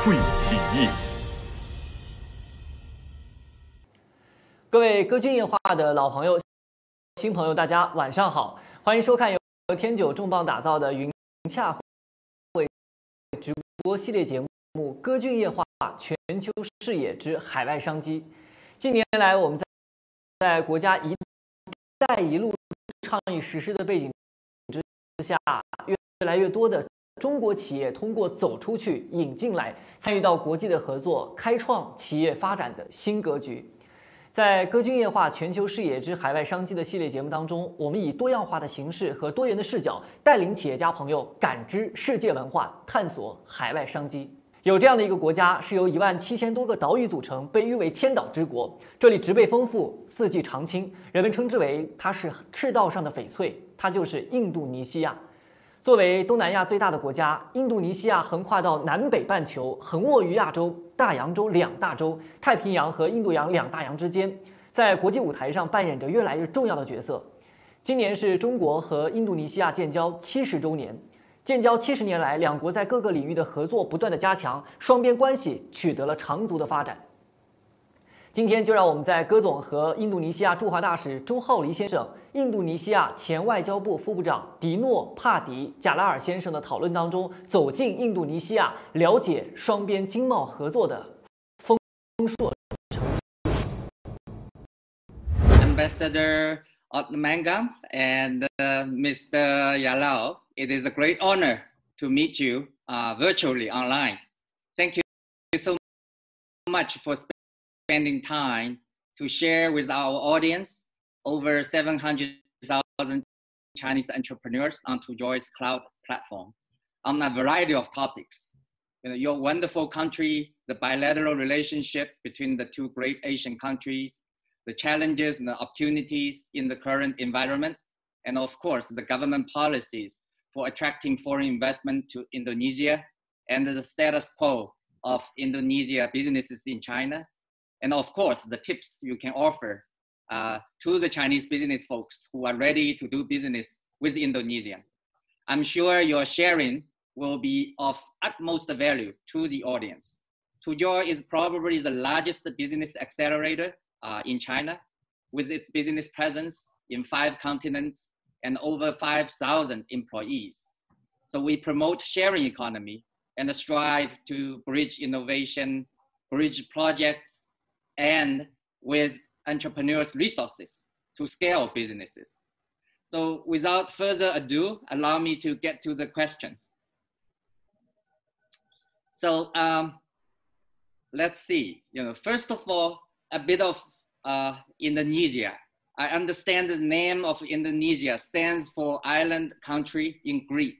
会企业。各位歌剧夜话的老朋友、新朋友，大家晚上好，欢迎收看由天九重磅打造的云洽会直播系列节目《歌剧夜话：全球视野之海外商机》。近年来，我们在国家“一带一路”倡议实施的背景之下，越来越多的中国企业通过走出去、引进来，参与到国际的合作，开创企业发展的新格局。在歌剧夜话全球视野之海外商机的系列节目当中，我们以多样化的形式和多元的视角，带领企业家朋友感知世界文化，探索海外商机。有这样的一个国家，是由17000多个岛屿组成，被誉为千岛之国。这里植被丰富，四季常青，人们称之为它是赤道上的翡翠，它就是印度尼西亚。作为东南亚最大的国家，印度尼西亚横跨到南北半球，横卧于亚洲、大洋洲两大洲、太平洋和印度洋两大洋之间，在国际舞台上扮演着越来越重要的角色。今年是中国和印度尼西亚建交70周年，建交70年来，两国在各个领域的合作不断的加强，双边关系取得了长足的发展。今天就让我们在歌总和印度尼西亚驻华大使周浩黎先生、印度尼西亚前外交部副部长迪诺帕迪贾拉尔先生的讨论当中，走进印度尼西亚，了解双边经贸合作的丰硕程度。Ambassador Oratmangun and Mr. Djalal, it is a great honor to meet you virtually online. Thank you so much for spending time to share with our audience over 700,000 Chinese entrepreneurs on TOJOY's cloud platform on a variety of topics. Your wonderful country, the bilateral relationship between the two great Asian countries, the challenges and the opportunities in the current environment, and of course, the government policies for attracting foreign investment to Indonesia, and the status quo of Indonesia businesses in China. And of course, the tips you can offer to the Chinese business folks who are ready to do business with Indonesia. I'm sure your sharing will be of utmost value to the audience. TOJOY is probably the largest business accelerator in China, with its business presence in 5 continents and over 5,000 employees. So we promote sharing economy and strive to bridge innovation, bridge projects, and with entrepreneurs' resources to scale businesses. So without further ado, allow me to get to the questions. So let's see, first of all, a bit of Indonesia. I understand the name of Indonesia stands for island country in Greek,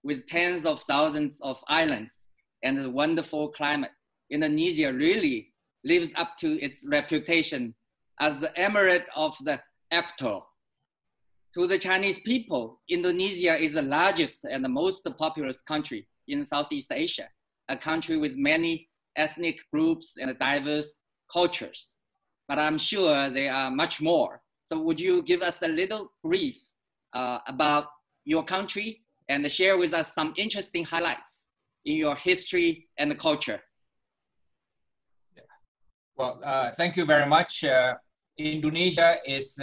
with tens of thousands of islands and a wonderful climate. Indonesia really lives up to its reputation as the emirate of the Equator. To the Chinese people, Indonesia is the largest and the most populous country in Southeast Asia, a country with many ethnic groups and diverse cultures. But I'm sure there are much more. So would you give us a little brief about your country and share with us some interesting highlights in your history and culture? Well, thank you very much. Indonesia is,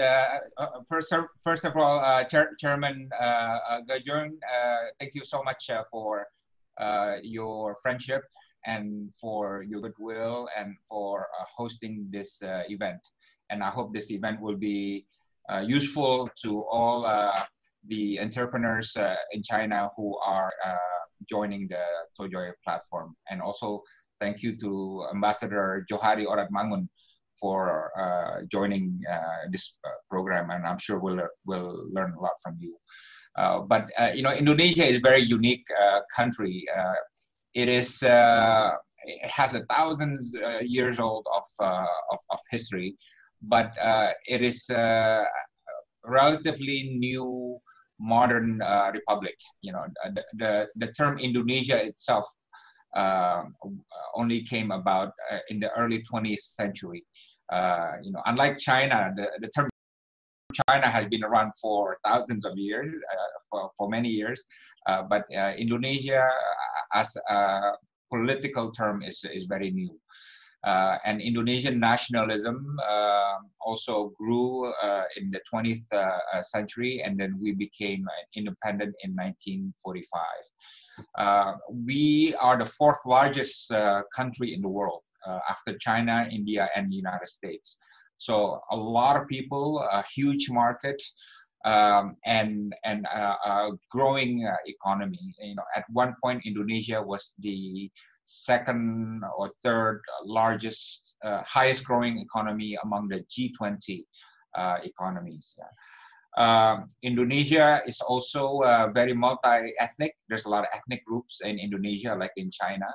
first of all, Chairman Gajun, thank you so much for your friendship and for your goodwill and for hosting this event. And I hope this event will be useful to all the entrepreneurs in China who are joining the TOJOY platform. And also thank you to Ambassador Djauhari Oratmangun for joining this program, and I'm sure we'll learn a lot from you. But Indonesia is a very unique country. It has 1,000 years old of history, but it is a relatively new modern republic. The term Indonesia itself only came about in the early 20th century. Unlike China, the term China has been around for thousands of years, for many years, but Indonesia, as a political term is very new. And Indonesian nationalism also grew in the 20th century, and then we became independent in 1945. We are the fourth largest country in the world after China, India, and the United States. So a lot of people, a huge market, and a growing economy. You know, at one point, Indonesia was the second or third largest, highest growing economy among the G20 economies. Indonesia is also very multi-ethnic. There's a lot of ethnic groups in Indonesia, like in China,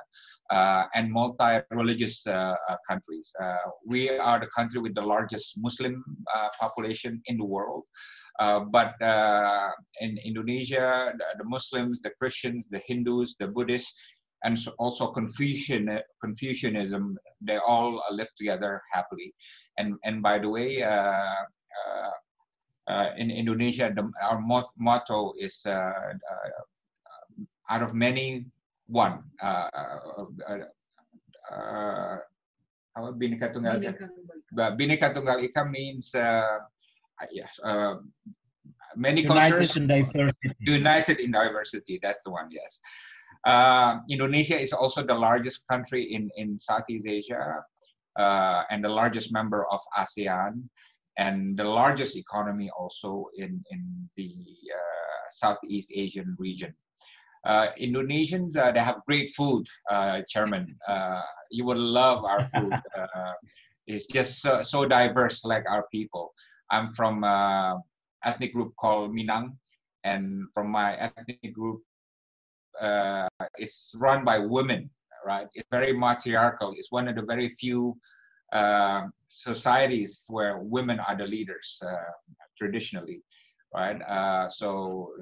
and multi-religious countries. We are the country with the largest Muslim population in the world. But in Indonesia, the Muslims, the Christians, the Hindus, the Buddhists, and also Confucianism, they all live together happily. And by the way, in Indonesia, our motto is out of many, one. Bhinneka Tunggal Ika. Bhinneka Tunggal Ika means many cultures united in diversity. That's the one. Yes. Indonesia is also the largest country in Southeast Asia and the largest member of ASEAN, and the largest economy also in the Southeast Asian region. Indonesians, they have great food, Chairman. You would love our food. It's just so diverse, like our people. I'm from ethnic group called Minang, and from my ethnic group, it's run by women, right? It's very matriarchal. It's one of the very few societies where women are the leaders traditionally, right? So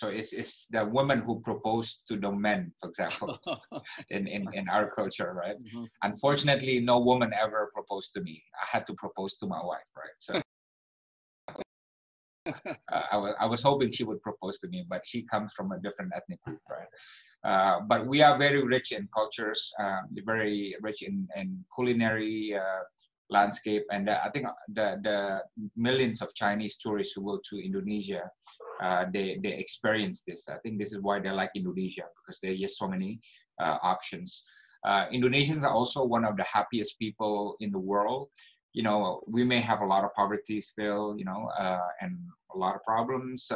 it's the women who propose to the men, for example, in our culture, right? Mm-hmm. Unfortunately, no woman ever proposed to me. I had to propose to my wife, right? So I was hoping she would propose to me, but she comes from a different ethnic group, right? But we are very rich in cultures, very rich in culinary landscape, and I think the millions of Chinese tourists who go to Indonesia, they experience this. I think this is why they like Indonesia, because there are just so many options. Indonesians are also one of the happiest people in the world. You know, we may have a lot of poverty still, you know, and a lot of problems,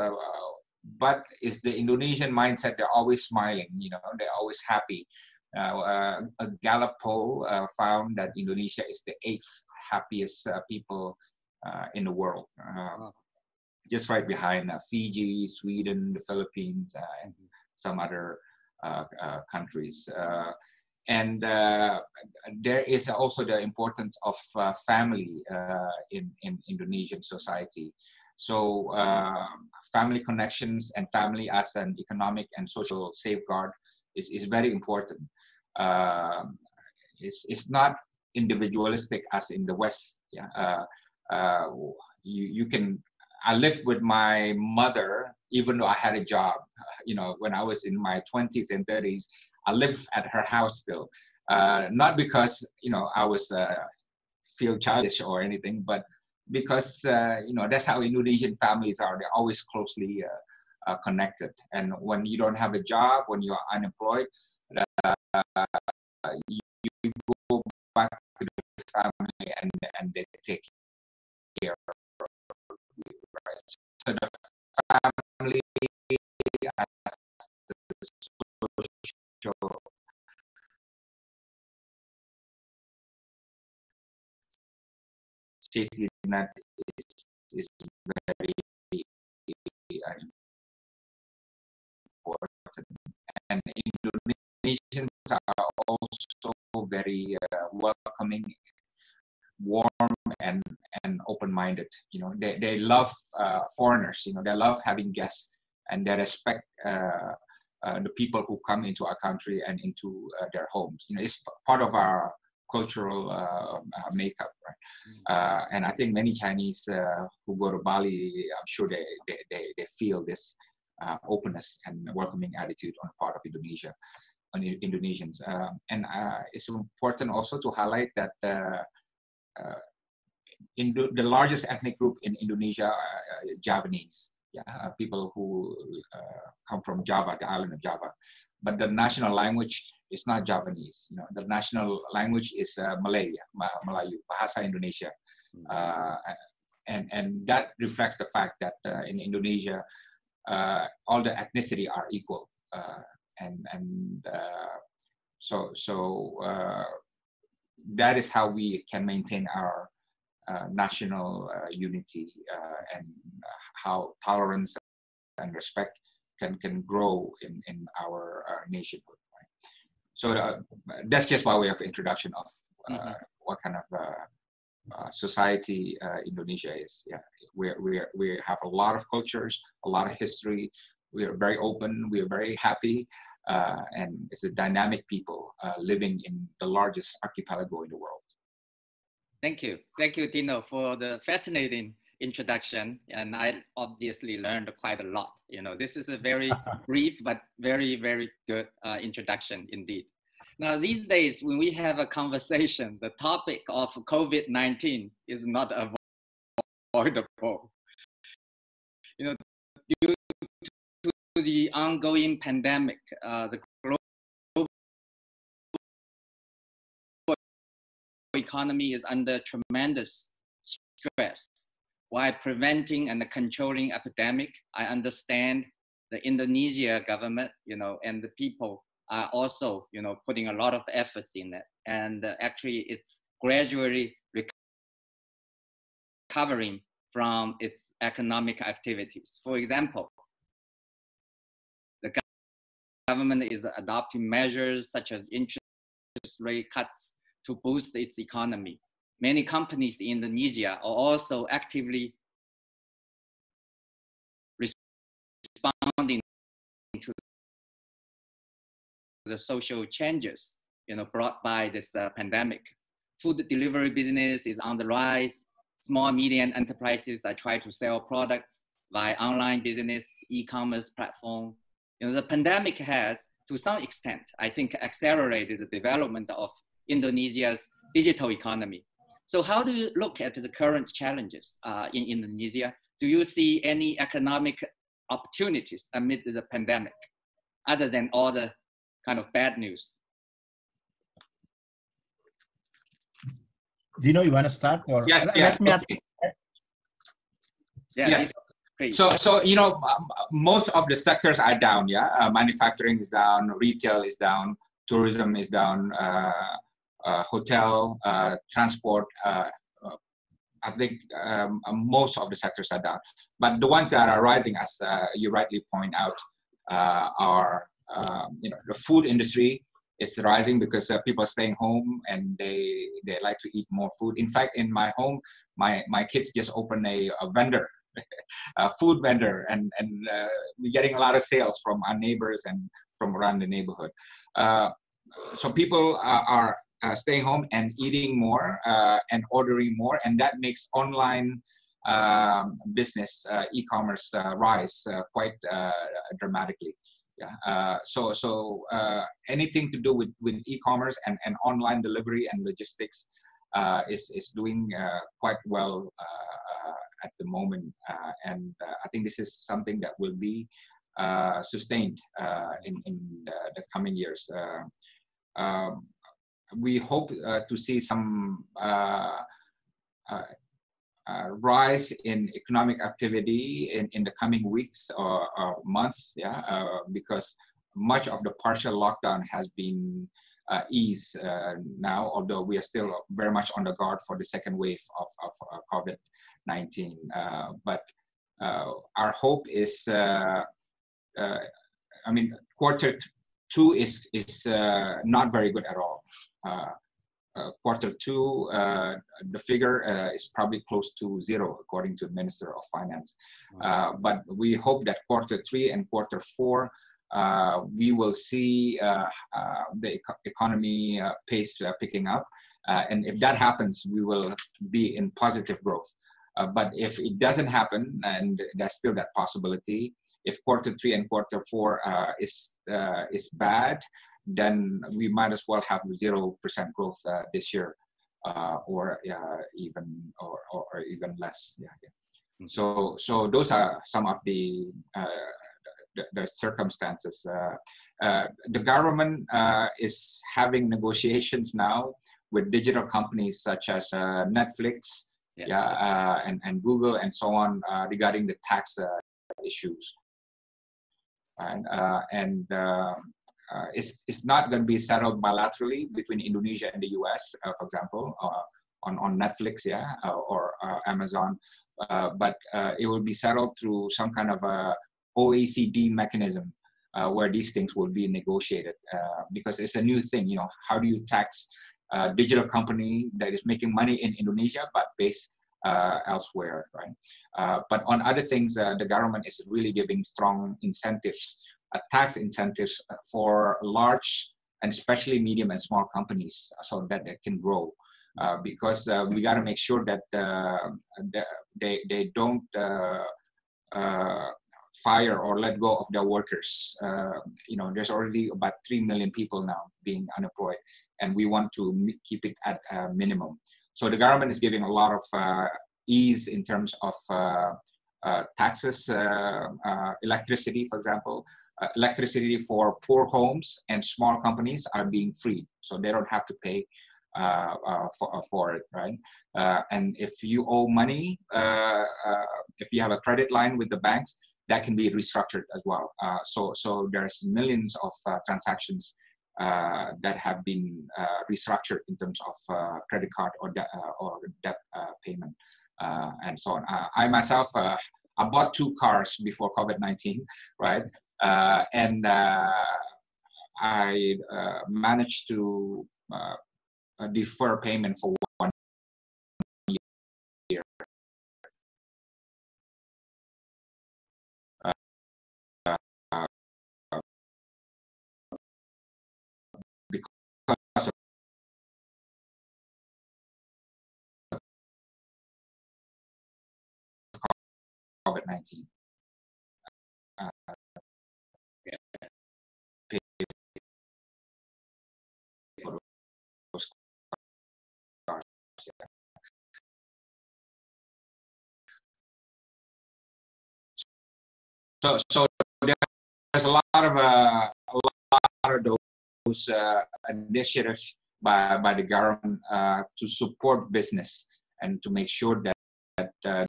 but it's the Indonesian mindset. They're always smiling, you know, they're always happy. A Gallup poll found that Indonesia is the 8th happiest people in the world, just right behind Fiji, Sweden, the Philippines, and some other countries. And there is also the importance of family in Indonesian society. So family connections and family as an economic and social safeguard is very important. It's not individualistic as in the West. Yeah? You can. I lived with my mother even though I had a job. You know, when I was in my 20s and 30s, I lived at her house still. Not because, you know, I was feel childish or anything, but because, you know, that's how Indonesian families are. They're always closely connected. And when you don't have a job, when you're unemployed, you go back to the family and they take care of you. Right? So the family as the social safety net is very important. And Indonesians are also very welcoming, warm, and open-minded. You know, they love foreigners. You know, they love having guests, and they respect the people who come into our country and into their homes. You know, it's part of our cultural makeup, right? And I think many Chinese who go to Bali, I'm sure they feel this openness and welcoming attitude on the part of Indonesia, on Indonesians. And it's important also to highlight that the largest ethnic group in Indonesia are Javanese, people who come from Java, the island of Java. But the national language is not Javanese. The national language is Malay, Melayu, Bahasa Indonesia. And that reflects the fact that in Indonesia, all the ethnicity are equal. So that is how we can maintain our national unity and how tolerance and respect can grow in our nationhood. Right? So that's just by way of introduction of what kind of society Indonesia is. Yeah, we have a lot of cultures, a lot of history. We are very open. We are very happy, and it's a dynamic people living in the largest archipelago in the world. Thank you, Dino, for the fascinating introduction, and I obviously learned quite a lot. This is a very brief but very, very good introduction indeed. Now, these days, when we have a conversation, the topic of COVID-19 is not avoidable. Due to the ongoing pandemic, the global economy is under tremendous stress. While preventing and controlling epidemic, I understand the Indonesia government, and the people are also, putting a lot of efforts in it. And actually, it's gradually recovering from its economic activities. For example, the government is adopting measures such as interest rate cuts to boost its economy. Many companies in Indonesia are also actively responding to the social changes, brought by this pandemic. Food delivery business is on the rise. Small, medium enterprises are trying to sell products via online business, e-commerce platform. The pandemic has, to some extent, I think, accelerated the development of Indonesia's digital economy. So how do you look at the current challenges in Indonesia? Do you see any economic opportunities amid the pandemic, other than all the kind of bad news? Dino, you want to start? Or yes. Yes. So most of the sectors are down. Manufacturing is down, retail is down, tourism is down, hotel, transport. I think most of the sectors are down. But the ones that are rising, as you rightly point out, are the food industry is rising because people are staying home and they like to eat more food. In fact, in my home, my kids just opened a vendor, a food vendor, and we're getting a lot of sales from our neighbors and from around the neighborhood. So people are staying home and eating more and ordering more, and that makes online business, e-commerce rise quite dramatically. So anything to do with e-commerce and online delivery and logistics is doing quite well at the moment, and I think this is something that will be sustained in the coming years. We hope to see some rise in economic activity in the coming weeks or months, because much of the partial lockdown has been eased now, although we are still very much on the guard for the second wave of COVID-19. But our hope is, quarter two is not very good at all. Quarter two, the figure is probably close to zero, according to the Minister of Finance. But we hope that quarter three and quarter four, we will see the economy pace picking up. And if that happens, we will be in positive growth. But if it doesn't happen, and there's still that possibility, if quarter 3 and quarter 4 is bad, then we might as well have 0% growth this year, or even less. So those are some of the circumstances. The government is having negotiations now with digital companies such as Netflix, and Google and so on, regarding the tax issues. And it's not going to be settled bilaterally between Indonesia and the US, for example, on Netflix, or Amazon, but it will be settled through some kind of a OECD mechanism, where these things will be negotiated, because it's a new thing. You know, how do you tax a digital company that is making money in Indonesia but based elsewhere, right? But on other things, the government is really giving strong incentives, tax incentives for large and especially medium and small companies, so that they can grow. Because we got to make sure that they don't fire or let go of their workers. You know, there's already about 3 million people now being unemployed, and we want to keep it at a minimum. So the government is giving a lot of ease in terms of taxes, electricity, for example. Electricity for poor homes and small companies are being free, so they don't have to pay for it, right? And if you owe money, if you have a credit line with the banks, that can be restructured as well. So there's millions of transactions that have been restructured in terms of credit card or debt payment, and so on. I myself, I bought 2 cars before COVID-19, right? And I managed to defer payment for 1 year. Because of COVID-19. For those cars. So there's a lot of those initiatives by the government to support business and to make sure that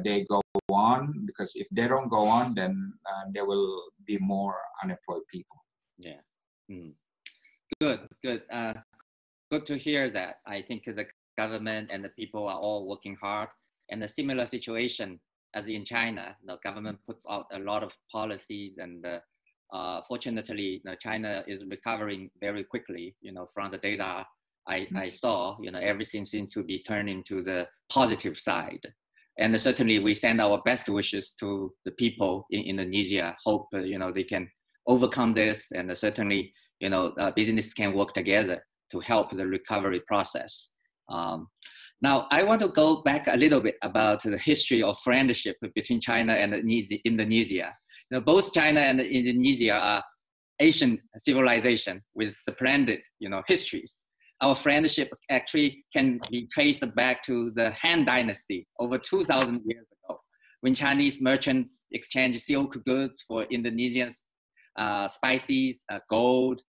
they go on, because if they don't go on, then there will be more unemployed people. Yeah. Good. Good to hear that. I think the government and the people are all working hard, and a similar situation as in China. The government puts out a lot of policies, and fortunately, China is recovering very quickly. You know, from the data I saw, you know, everything seems to be turning to the positive side. And certainly, we send our best wishes to the people in Indonesia. Hope you know, they can overcome this, and certainly, you know, business can work together to help the recovery process. Now, I want to go back a little bit about the history of friendship between China and Indonesia. You know, both China and Indonesia are Asian civilization with splendid, you know, histories. Our friendship actually can be traced back to the Han Dynasty over 2,000 years ago, when Chinese merchants exchanged silk goods for Indonesian spices, gold,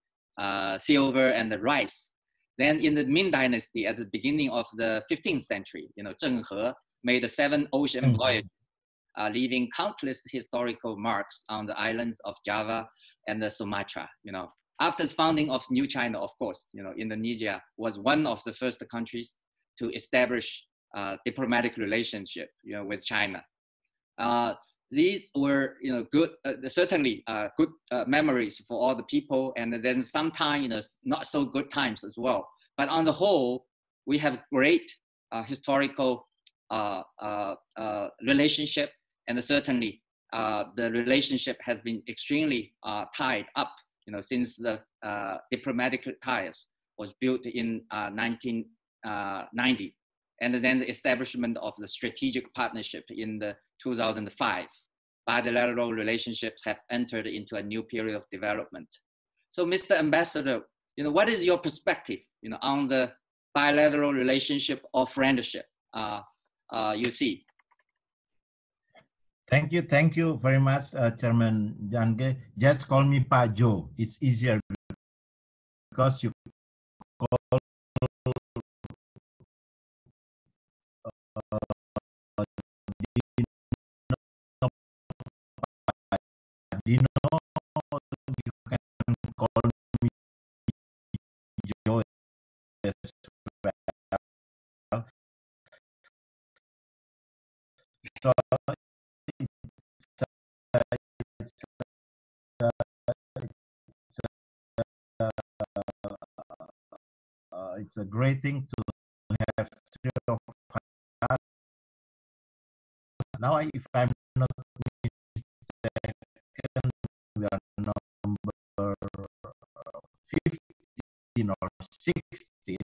silver, and the rice. Then in the Ming Dynasty, at the beginning of the 15th century, you know, Zheng He made a 7 ocean voyage, leaving countless historical marks on the islands of Java and the Sumatra. You know, after the founding of New China, of course, you know, Indonesia was one of the first countries to establish diplomatic relationship, you know, with China. These were, you know, good, certainly good memories for all the people, and then sometimes, you know, not so good times as well. But on the whole, we have great historical relationship, and certainly the relationship has been extremely tied up, you know, since the diplomatic ties was built in 1990. And then the establishment of the strategic partnership in the 2005. bilateral relationships have entered into a new period of development. So, Mr. Ambassador, what is your perspective, on the bilateral relationship or friendship you see? Thank you very much, Chairman Jange. Just call me Pa Joe. It's easier because you call Dino, you can call me Joe as well. So it's a great thing to have three of us. Now, if I'm not mistaken, we are number 15 or 16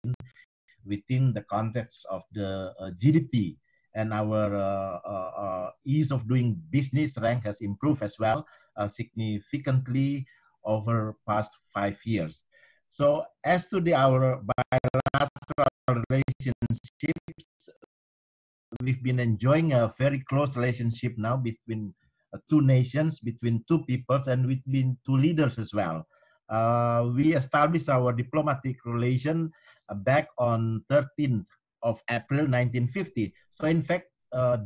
within the context of the GDP, and our ease of doing business rank has improved as well significantly over past 5 years. So as to our bilateral relationships, we've been enjoying a very close relationship now between two nations, between two peoples, and between two leaders as well. We established our diplomatic relation back on 13th of April 1950. So in fact,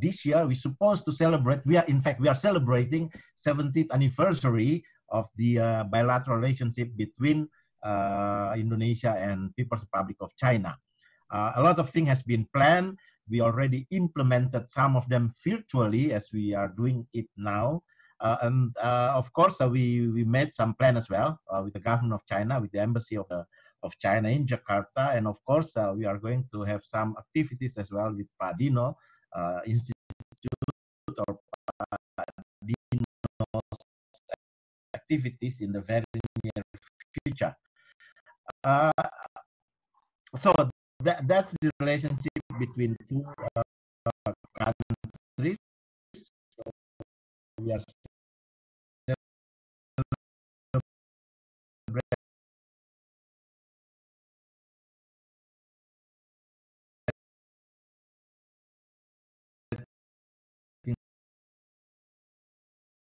this year we're supposed to celebrate, we are celebrating 70th anniversary of the bilateral relationship between Indonesia and People's Republic of China. A lot of things has been planned. We already implemented some of them virtually as we are doing it now. And of course, we made some plan as well with the government of China, with the embassy of China in Jakarta. And of course, we are going to have some activities as well with Dino Institute or Dino's activities in the very near future. So that's the relationship between two countries. So we are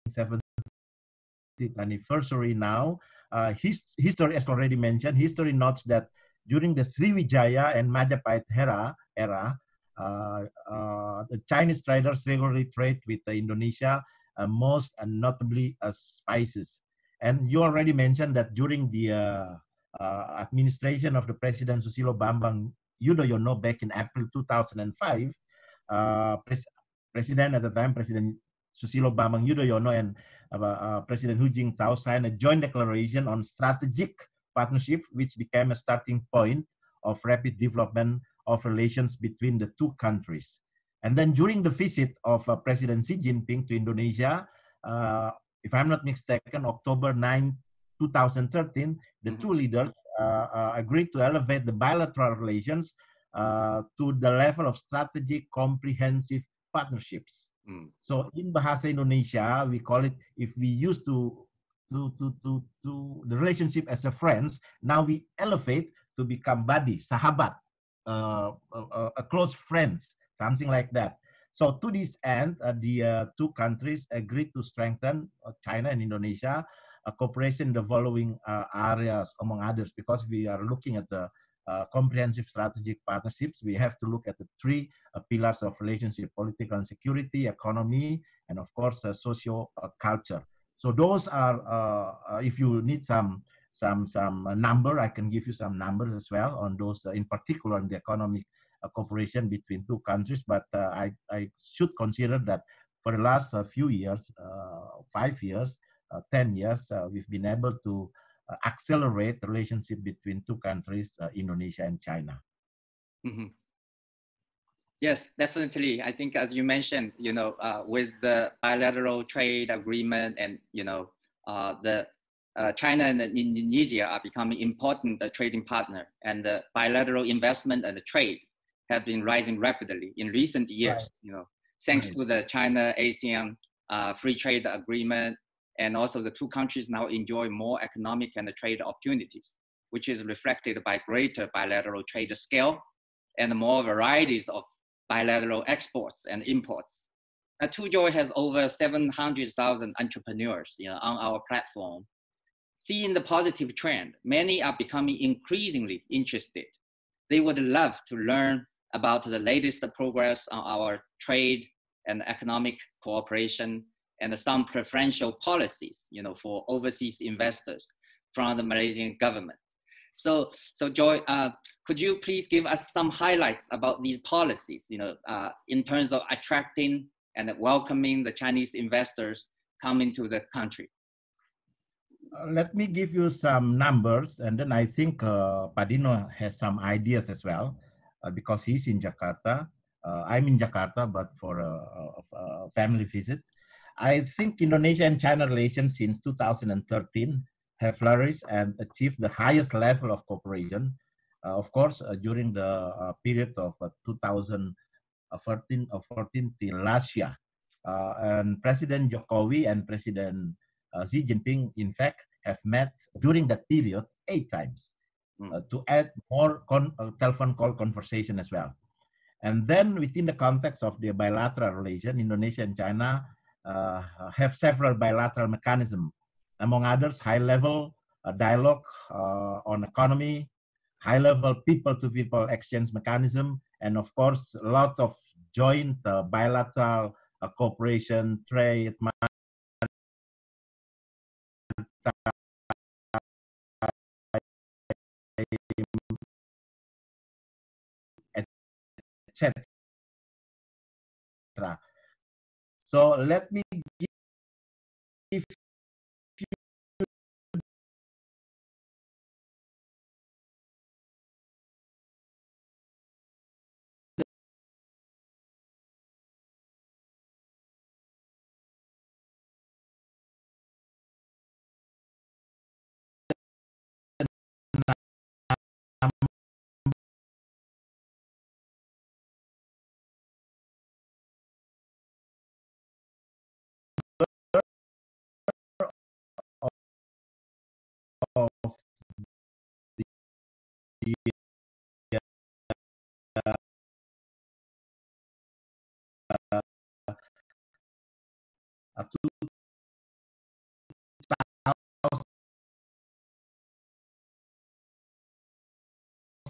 celebrating 70th anniversary now. History, as already mentioned, history notes that during the Sriwijaya and Majapahit era, the Chinese traders regularly trade with Indonesia, most notably spices. And you already mentioned that during the administration of the President Susilo Bambang Yudhoyono back in April 2005, President at the time, President Susilo Bambang Yudhoyono and President Hu Jintao signed a joint declaration on strategic partnership, which became a starting point of rapid development of relations between the two countries. And then during the visit of President Xi Jinping to Indonesia, if I'm not mistaken, October 9, 2013, the two leaders agreed to elevate the bilateral relations to the level of strategic comprehensive partnerships. So in Bahasa Indonesia, we call it, if we used to the relationship as a friends, now we elevate to become buddy, sahabat, a close friends, something like that. So to this end, the two countries agreed to strengthen, China and Indonesia, cooperation in the following areas, among others, because we are looking at the comprehensive strategic partnerships. We have to look at the three pillars of relationship: political and security, economy, and of course, socio culture. So those are, if you need some number, I can give you some numbers as well on those, in particular in the economic cooperation between two countries. But I should consider that for the last few years, 5 years, 10 years, we've been able to accelerate the relationship between two countries, Indonesia and China. Mm-hmm. Yes, definitely. I think, as you mentioned, with the bilateral trade agreement and, the China and Indonesia are becoming important trading partner, and the bilateral investment and the trade have been rising rapidly in recent years, thanks to the China-ASEAN free trade agreement. And also the two countries now enjoy more economic and trade opportunities, which is reflected by greater bilateral trade scale and more varieties of bilateral exports and imports. TOJOY has over 700,000 entrepreneurs on our platform. Seeing the positive trend, many are becoming increasingly interested. They would love to learn about the latest progress on our trade and economic cooperation and some preferential policies, for overseas investors from the Malaysian government. So Joy, could you please give us some highlights about these policies, in terms of attracting and welcoming the Chinese investors coming to the country? Let me give you some numbers, and then I think Pak Dino has some ideas as well, because he's in Jakarta. I'm in Jakarta, but for a family visit. I think Indonesia and China relations since 2013 have flourished and achieved the highest level of cooperation. Of course, during the period of 2014 till last year. And President Jokowi and President Xi Jinping, in fact, have met during that period 8 times to add more telephone call conversation as well. And then within the context of the bilateral relation, Indonesia and China have several bilateral mechanisms, among others, high-level dialogue on economy, high-level people-to-people exchange mechanism, and of course, a lot of joint bilateral cooperation, trade, etc. So let me give you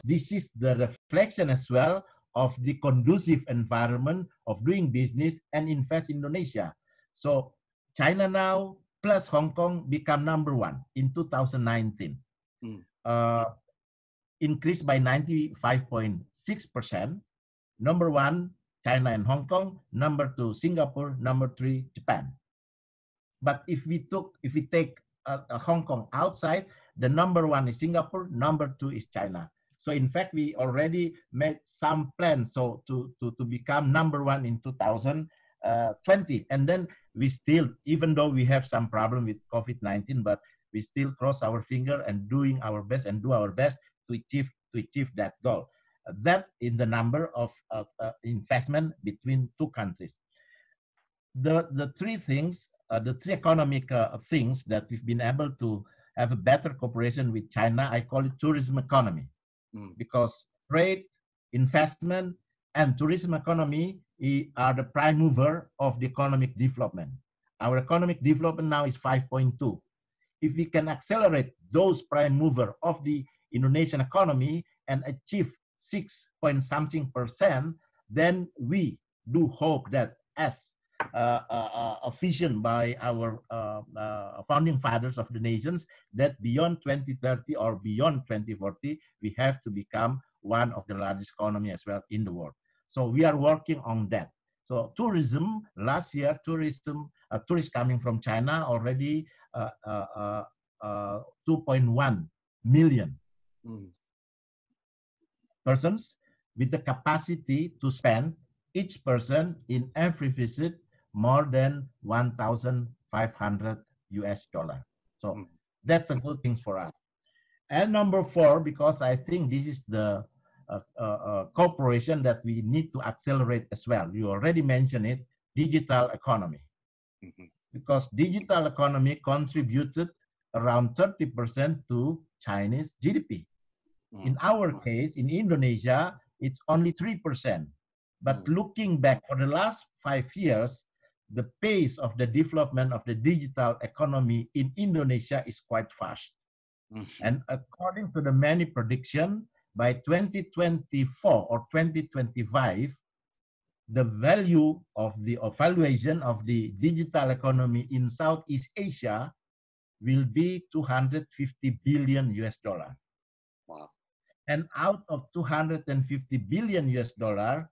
this is the reflection as well of the conducive environment of doing business and invest in Indonesia. So China now plus Hong Kong become #1 in 2019. Increased by 95.6%. #1, China and Hong Kong. #2, Singapore. #3, Japan. But if we take Hong Kong outside, the #1 is Singapore, #2 is China. So in fact, we already made some plans to become #1 in 2020. And then we still, even though we have some problem with COVID-19, but we still cross our finger and doing our best and do our best to achieve that goal. That in the number of investment between two countries. The three things, the three economic things that we've been able to have a better cooperation with China, I call it tourism economy. Because trade, investment, and tourism economy are the prime mover of the economic development. Our economic development now is 5.2. If we can accelerate those prime mover of the Indonesian economy and achieve 6-point-something%, then we do hope that as a vision by our founding fathers of the nations, that beyond 2030 or beyond 2040, we have to become one of the largest economy as well in the world. So we are working on that. So tourism, last year, tourists coming from China already 2.1 million persons, with the capacity to spend each person in every visit more than $1,500. So that's a good thing for us. And #4, because I think this is the cooperation that we need to accelerate as well. You already mentioned it, digital economy. because digital economy contributed around 30% to Chinese GDP. In our case, in Indonesia, it's only 3%. But looking back for the last 5 years, the pace of the development of the digital economy in Indonesia is quite fast. And according to the many prediction, by 2024 or 2025, the value of the valuation of the digital economy in Southeast Asia will be 250 billion US dollar. Wow. And out of 250 billion US dollar,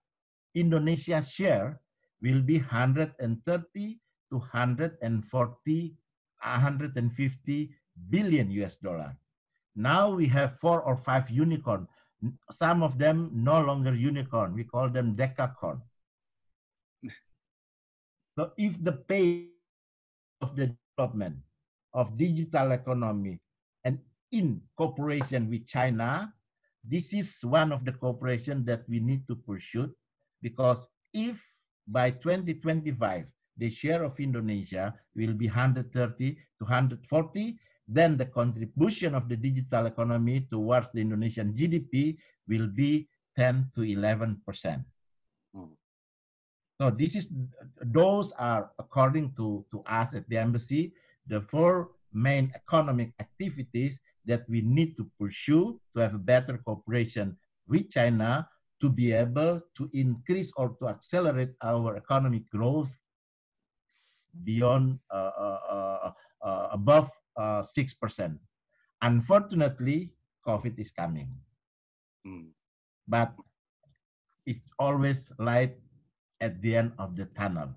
Indonesia's share will be 130 to 150 billion US dollar. Now we have 4 or 5 unicorn. Some of them no longer unicorn. We call them decacorn. So if the pace of the development of digital economy and in cooperation with China, this is one of the cooperation that we need to pursue, because if by 2025, the share of Indonesia will be 130 to 140, then the contribution of the digital economy towards the Indonesian GDP will be 10 to 11%. So those are, according to us at the embassy, the 4 main economic activities that we need to pursue to have a better cooperation with China to be able to increase or to accelerate our economic growth beyond above 6%. Unfortunately, COVID is coming, but it's always light at the end of the tunnel.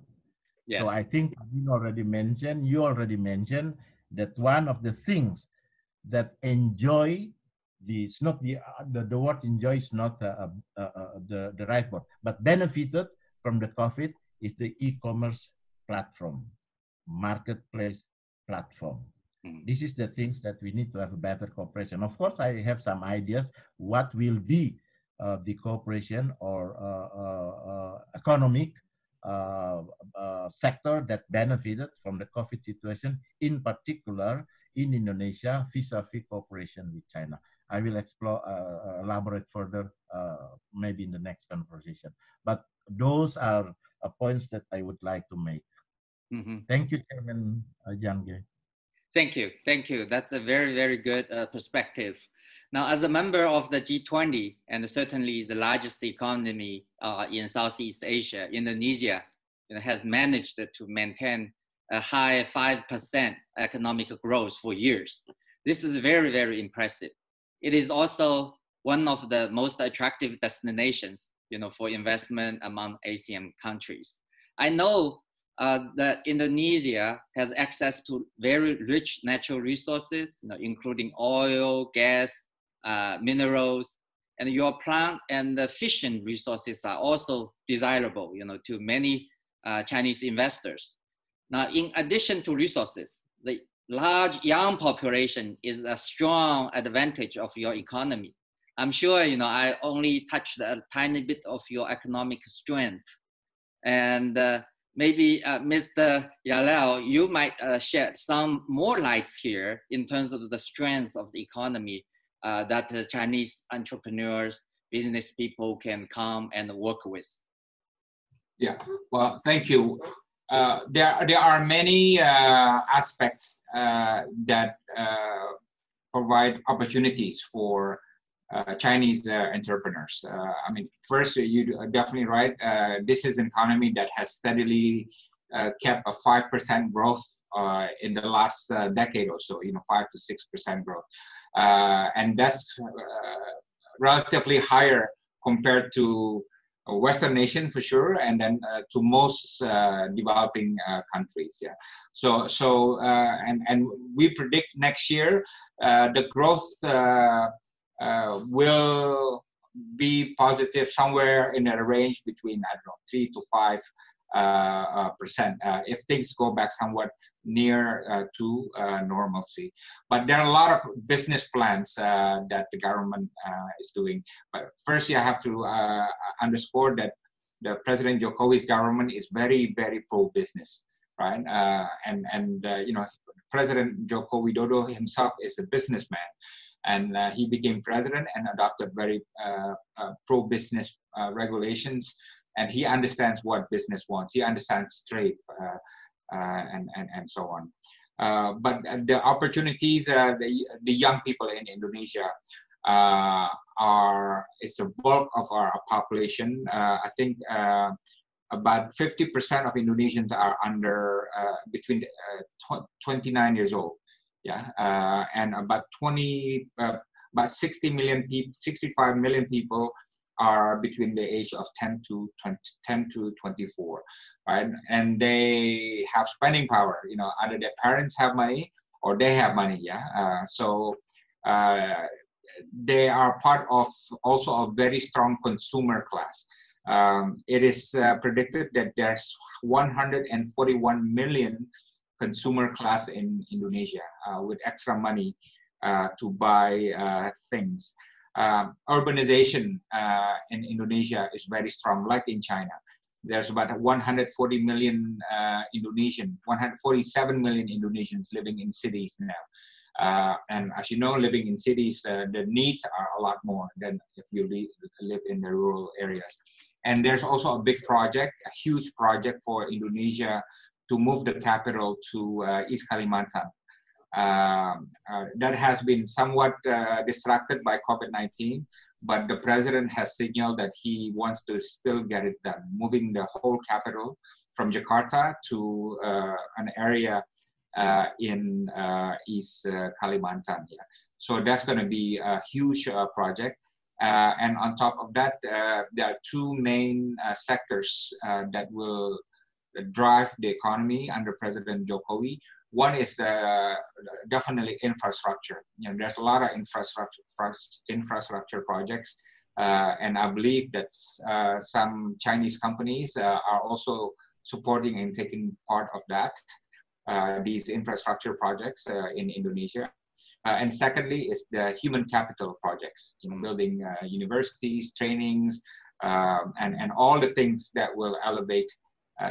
Yes. So I think you already mentioned that one of the things that enjoy it's not the word enjoy is not the right word, but benefited from the COVID is the e-commerce platform, marketplace platform. This is the things that we need to have a better cooperation. Of course, I have some ideas what will be the cooperation or economic sector that benefited from the COVID situation, in particular in Indonesia vis-a-vis cooperation with China. I will elaborate further maybe in the next conversation. But those are points that I would like to make. Thank you, Chairman Jangge. Thank you. Thank you. That's a very, very good perspective. Now, as a member of the G20 and certainly the largest economy in Southeast Asia, Indonesia has managed to maintain a high 5% economic growth for years. This is very, very impressive. It is also one of the most attractive destinations, for investment among ASEAN countries. I know that Indonesia has access to very rich natural resources, including oil, gas, minerals, and your plant and the fishing resources are also desirable, to many Chinese investors. Now, in addition to resources, the large young population is a strong advantage of your economy. I'm sure, I only touched a tiny bit of your economic strength. And maybe Mr. Djalal, you might shed some more lights here in terms of the strengths of the economy that the Chinese entrepreneurs, business people can come and work with. Yeah, well, thank you. There are many aspects that provide opportunities for Chinese entrepreneurs. I mean, first, you're definitely right. This is an economy that has steadily kept a 5% growth in the last decade or so, 5 to 6% growth. And that's relatively higher compared to a Western nation for sure, and then to most developing countries. Yeah. So and we predict next year the growth will be positive somewhere in a range between 3 to 5%. If things go back somewhat near to normalcy. But there are a lot of business plans that the government is doing. But first, you have to underscore that the President Jokowi's government is very, very pro-business. right? You know, President Joko Widodo himself is a businessman, and he became president and adopted very pro-business regulations, and he understands what business wants. He understands trade and so on. But the opportunities, the young people in Indonesia it's a bulk of our population. I think about 50% of Indonesians are under between 29 years old. Yeah, and about 65 million people are between the age of 10 to 24, right? And they have spending power. You know, either their parents have money or they have money. Yeah, so they are part of also a very strong consumer class. It is predicted that there's 141 million consumer class in Indonesia with extra money to buy things. Urbanization in Indonesia is very strong, like in China. There's about 140 million 147 million Indonesians living in cities now. And as you know, living in cities, the needs are a lot more than if you live in the rural areas. And there's also a big project, a huge project for Indonesia to move the capital to East Kalimantan. That has been somewhat distracted by COVID-19, but the president has signaled that he wants to still get it done, moving the whole capital from Jakarta to an area in East Kalimantan. Yeah. So that's going to be a huge project. And on top of that, there are two main sectors that will drive the economy under President Jokowi. One is definitely infrastructure. You know, there's a lot of infrastructure projects, and I believe that some Chinese companies are also supporting and taking part of that, these infrastructure projects in Indonesia. And secondly is the human capital projects, you know, building universities, trainings, and all the things that will elevate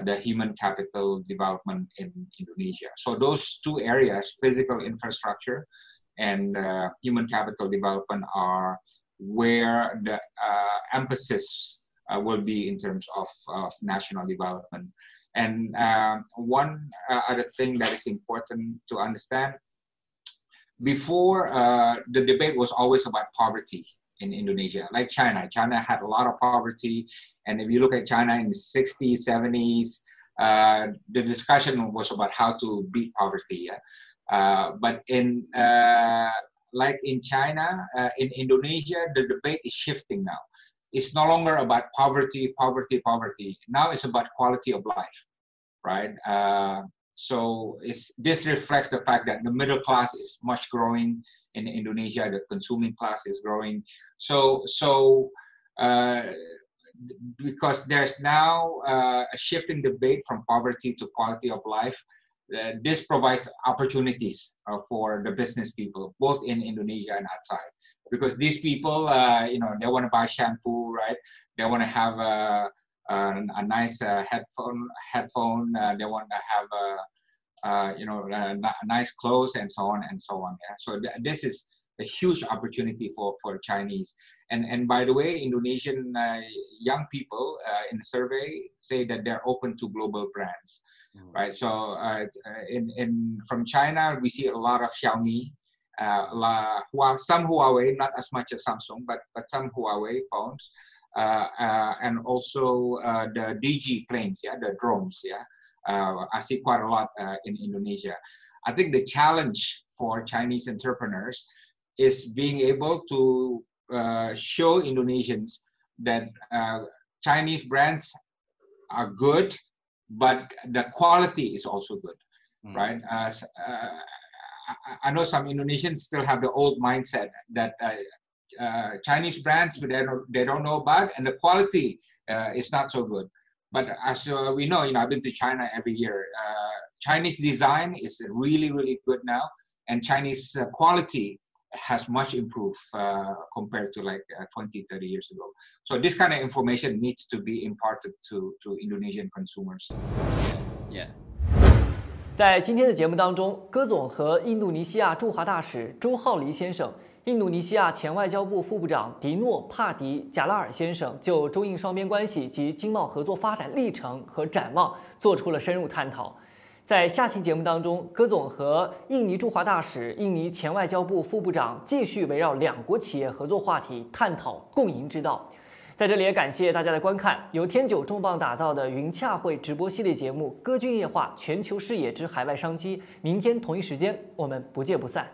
the human capital development in Indonesia. So those two areas, physical infrastructure and human capital development, are where the emphasis will be in terms of national development. And one other thing that is important to understand, before the debate was always about poverty in Indonesia, like China. China had a lot of poverty, and if you look at China in the 60s, 70s, the discussion was about how to beat poverty. Yeah? But in like in China, in Indonesia, the debate is shifting now. It's no longer about poverty. Now it's about quality of life, right? So this reflects the fact that the middle class is much growing in Indonesia. The consuming class is growing. So because there's now a shifting debate from poverty to quality of life, this provides opportunities for the business people, both in Indonesia and outside. Because these people, you know, they want to buy shampoo, right? They want to have a nice headphone. They want to have you know, nice clothes and so on and so on. Yeah? So this is a huge opportunity for Chinese. And by the way, Indonesian young people in the survey say that they're open to global brands, right? So from China, we see a lot of Xiaomi, some Huawei, not as much as Samsung, but some Huawei phones. And also the DG planes, yeah, the drones, yeah. I see quite a lot in Indonesia. I think the challenge for Chinese entrepreneurs is being able to show Indonesians that Chinese brands are good, but the quality is also good, right? I know some Indonesians still have the old mindset that Chinese brands, but they don't know about, and the quality is not so good. But as we know, you know, I've been to China every year. Chinese design is really, really good now, and Chinese quality has much improved compared to like 20, 30 years ago. So this kind of information needs to be imparted to Indonesian consumers. Yeah. 在今天的节目当中，戈总和印度尼西亚驻华大使周浩黎先生、印度尼西亚前外交部副部长迪诺帕迪贾拉尔先生就中印双边关系及经贸合作发展历程和展望做出了深入探讨。在下期节目当中，戈总和印尼驻华大使、印尼前外交部副部长继续围绕两国企业合作话题探讨共赢之道。在这里也感谢大家的观看，由天九重磅打造的云洽会直播系列节目《歌剧夜话：全球视野之海外商机》，明天同一时间我们不见不散。